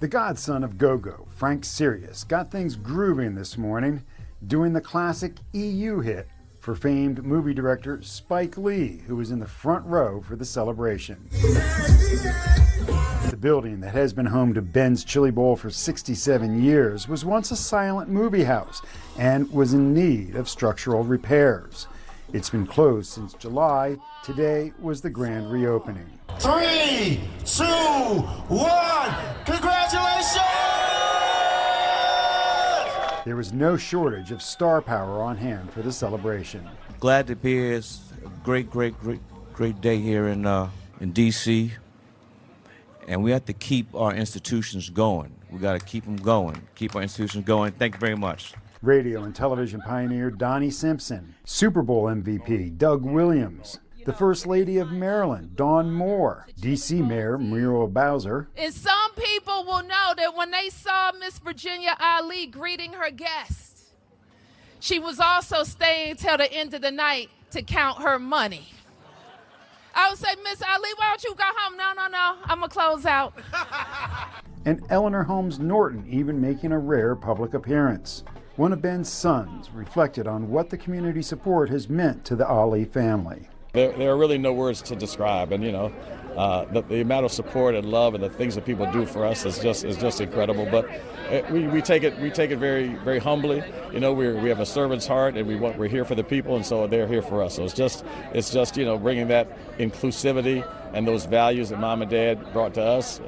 The godson of Go-Go, Frank Sirius, got things grooving this morning, doing the classic EU hit for famed movie director Spike Lee, who was in the front row for the celebration. The building that has been home to Ben's Chili Bowl for 67 years was once a silent movie house and was in need of structural repairs. It's been closed since July. Today was the grand reopening. 3, 2, 1, congratulations! There was no shortage of star power on hand for the celebration. Glad to be here. It's a great day here in D.C. And we have to keep our institutions going. We got to keep them going, keep our institutions going. Thank you very much. Radio and television pioneer Donnie Simpson, Super Bowl MVP Doug Williams, the First Lady of Maryland, Dawn Moore, D.C. Mayor Muriel. And some people will know that when they saw Miss Virginia Ali greeting her guests, she was also staying till the end of the night to count her money. I would say, Miss Ali, why don't you go home? No, I'm going to close out. And Eleanor Holmes Norton even making a rare public appearance. One of Ben's sons reflected on what the community support has meant to the Ali family. There are really no words to describe, and the amount of support and love and the things that people do for us is just incredible. But we take it very, very humbly. We have a servant's heart, and we're here for the people, and so they're here for us. So it's just bringing that inclusivity and those values that Mom and Dad brought to us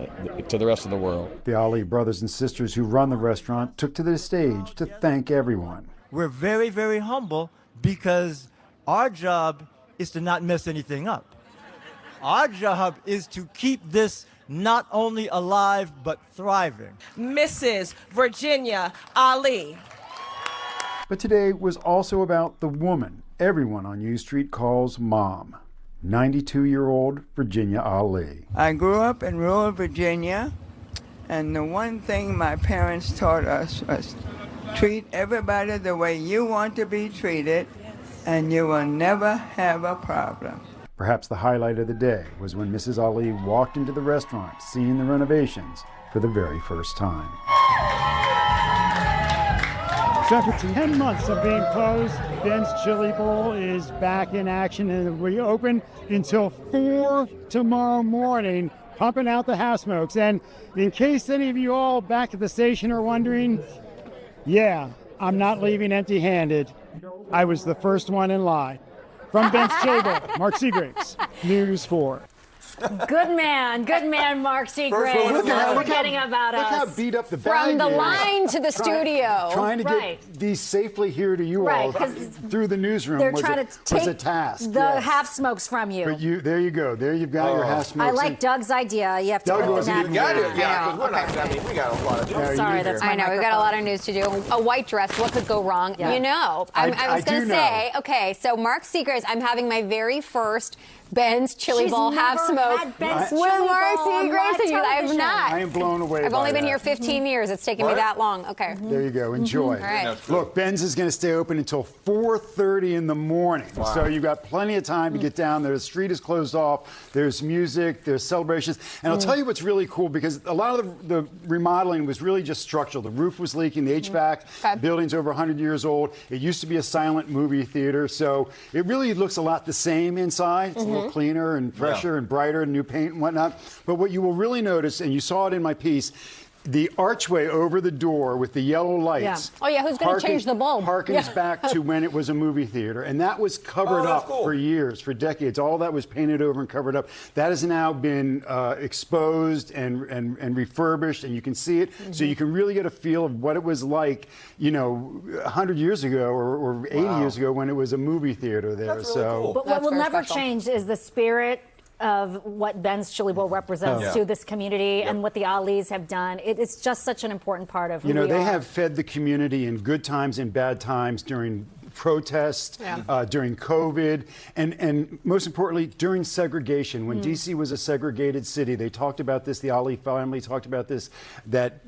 to the rest of the world. The Ali brothers and sisters who run the restaurant took to the stage to thank everyone. We're very, very humble because our job is to not mess anything up. Our job is to keep this not only alive, but thriving. Mrs. Virginia Ali. But today was also about the woman everyone on U Street calls Mom, 92-year-old Virginia Ali. I grew up in rural Virginia, and the one thing my parents taught us was treat everybody the way you want to be treated, and you will never have a problem. Perhaps the highlight of the day was when Mrs. Ali walked into the restaurant, seeing the renovations for the very first time. So after 10 months of being closed, Ben's Chili Bowl is back in action, and we open until 4 tomorrow morning, pumping out the house smokes. And in case any of you all back at the station are wondering, yeah, I'm not leaving empty-handed. I was the first one in line. From Ben's Chili Bowl, Mark Segraves, News 4. Good man, Mark Segraves. Look forgetting about us. Look how beat up the bag From the is. line to the studio. Trying to get these safely here to you all through the newsroom was a task. The half smokes from you. But there you go. There you've got your half smokes. I like Doug's idea. You have to put the napkin. You got it, yeah, because we got a lot of news. Sorry, that's my microphone. We've got a lot of news to do. A white dress, what could go wrong? Yeah. I was going to say, okay, so Mark Segraves, I'm having my very first Ben's Chili Bowl half smoke with Mark Segraves. I have not. I am blown away. I've only been here 15 years. It's taken me that long. Okay. There you go. Enjoy. All right. Look, Ben's is going to stay open until 4:30 in the morning. Wow. So you've got plenty of time to get down there. The street is closed off. There's music. There's celebrations. And I'll tell you what's really cool, because a lot of the remodeling was really just structural. The roof was leaking. The HVAC. The building's over 100 years old. It used to be a silent movie theater. So it really looks a lot the same inside. It's a little cleaner and fresher and brighter and new paint and whatnot. But what you will really notice, and you saw it in my piece, the archway over the door with the yellow lights. Oh, yeah, who's going to change the bulb? Harkens back to when it was a movie theater. And that was covered up for years, for decades. All that was painted over and covered up. That has now been exposed and refurbished, and you can see it. So you can really get a feel of what it was like, 100 years ago or 80 years ago when it was a movie theater there. That's really cool. But what will never change is the spirit of what Ben's Chili Bowl represents to this community and what the Alis have done. It's just such an important part of who we are. They have fed the community in good times and bad times during protest during COVID, and most importantly, during segregation. When D.C. was a segregated city, they talked about this, the Ali family talked about this, that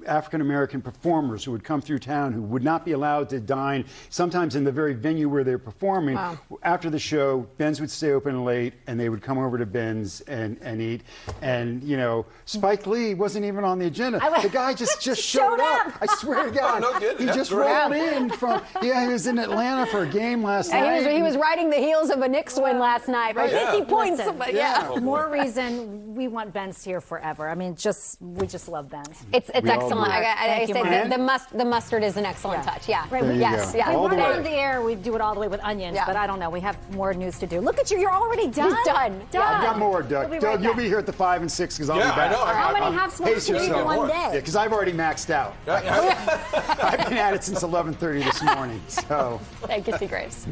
African-American performers who would come through town who would not be allowed to dine, sometimes in the very venue where they're performing. After the show, Ben's would stay open late, and they would come over to Ben's and eat. And, you know, Spike Lee wasn't even on the agenda. The guy just showed up. I swear to God. He just rolled in from, he was in Atlanta for a game last night. He was riding the heels of a Knicks win last night by 50 points. Listen, more reason we want Ben's here forever. I mean, we just love Ben's. It's excellent. I say the mustard is an excellent touch. Yeah. Right. Yes. Yeah. We're on the air. We do it all the way with onions, but I don't know. We have more news to do. Look at you. You're already done. He's done. I've got more, Doug. Doug, you'll be here at the 5 and 6 because I'll be back. I know. How many half smokes do you eat in one day? Yeah, because I've already maxed out. I've been at it since 11:30 this morning. So. Thank you, Segraves.